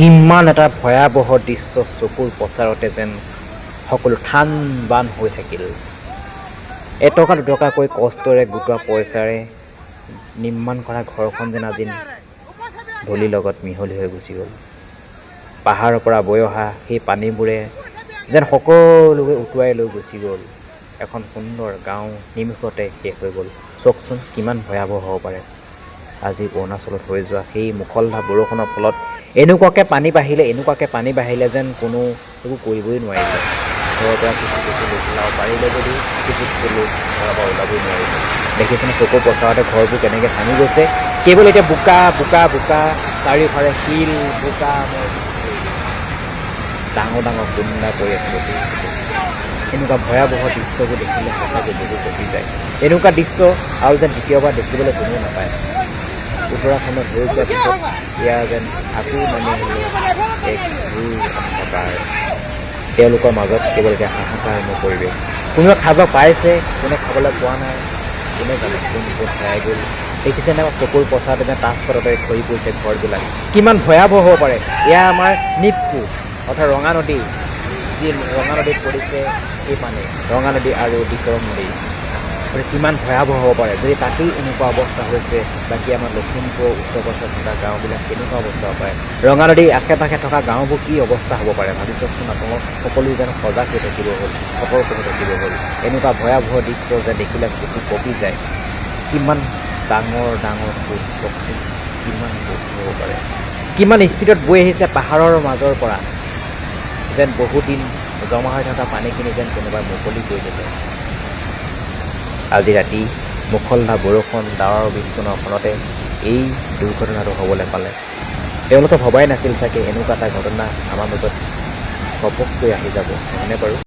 কিমান এটা ভয়াৱহ দৃশ্য চকুৰ পচাৰতে যেন সকলো থান বান হৈ থাকিল। এটকা দুটকাকৈ কষ্টেৰে গোটোৱা পইচাৰে নিৰ্মাণ কৰা ঘৰখন যেন আজি ধূলিৰ লগত মিহলি হৈ গুচি গ'ল। পাহাৰৰ পৰা বৈ অহা সেই পানীবোৰে যেন সকলোকে উটুৱাই লৈ গুচি গ'ল। এখন সুন্দৰ গাঁও নিমিষতে শেষ হৈ গ'ল। চাওকচোন কিমান ভয়াৱহ হ'ব পাৰে। আজি অৰুণাচলত হৈ যোৱা সেই মুষলধাৰ বৰষুণৰ ফলত এনেকুৱাকৈ পানী বাঢ়িলে যেন কোনো একো কৰিবই নোৱাৰিলে। ঘৰৰ পৰা কিছু লোক ওলাব পাৰিলে যদিও কিছু লোক ঘৰৰ পৰা ওলাবই নোৱাৰিলে। দেখিছেনে চকুৰ পচাৰতে ঘৰবোৰ কেনেকৈ ভাঙি গৈছে। কেৱল এতিয়া বোকা বোকা বোকা, চাৰিওফালে শিল বোকা, ডাঙৰ ডাঙৰ কুন্দা পৰি আছে। এনেকুৱা ভয়াৱহ দৃশ্যবোৰ দেখিলে সঁচাকৈ বহুত কঁপি যায়। এনেকুৱা দৃশ্য আৰু যেন দ্বিতীয়বাৰ দেখিবলৈ কোনেও নাপায়। উত্তৰাখণ্ডত হৈ যোৱাৰ পিছত ইয়াৰ যেন আকৌ নামি আহিলে এক ঘোৰ অন্ধকাৰ। তেওঁলোকৰ মাজত কেৱল এতিয়া হাহাকাৰময় পৰিৱেশ। কোনোৱে খাব পাইছে, কোনে খাবলৈ পোৱা নাই, কোনে জানে কোন ক'ত হেৰাই গ'ল। দেখিছেনে চকুৰ পচাৰতে যেন তাজপাততে খৰি পৰিছে ঘৰবিলাক। কিমান ভয়াৱহ হ'ব পাৰে। এয়া আমাৰ নিপকু অৰ্থাৎ ৰঙা নদী, যি ৰঙা নদীত পৰিছে সেই পানী, ৰঙা নদী আৰু দিকৰং নদী। কিমান ভয়াৱহ হ'ব পাৰে যদি তাতেই এনেকুৱা অৱস্থা হৈছে। বাকী আমাৰ লখিমপুৰৰ ওচৰ পাছৰ থকা গাঁওবিলাক কেনেকুৱা অৱস্থা হ'ব পাৰে, ৰঙা নদীৰ আশে পাশে থকা গাঁওবোৰ কি অৱস্থা হ'ব পাৰে। ভাবি চাওকচোন আপোনালোক সকলো যেন সজাগ হৈ থাকিব হ'ল, সতৰ্ক হৈ থাকিব হ'ল। এনেকুৱা ভয়াৱহ দৃশ্য যে দেখিলে বুকু কঁপি যায়। কিমান ডাঙৰ ডাঙৰ সুখ, চাওকচোন কিমান সুখ হ'ব পাৰে। কিমান স্পীডত বৈ আহিছে পাহাৰৰ মাজৰ পৰা, যেন বহুদিন জমা হৈ থকা পানীখিনি যেন কোনোবাই মুকলি কৰি দিলে। আজি ৰাতি মুষলধাৰ বৰষুণ, ডাৱৰ বিস্ফোৰণৰ ফলতে এই দুৰ্ঘটনাটো হ'বলৈ পালে। তেওঁলোকে ভবাই নাছিল চাগে এনেকুৱা এটা ঘটনা আমাৰ মাজত ঘপককৈ আহি যাব, নহয়নে বাৰু?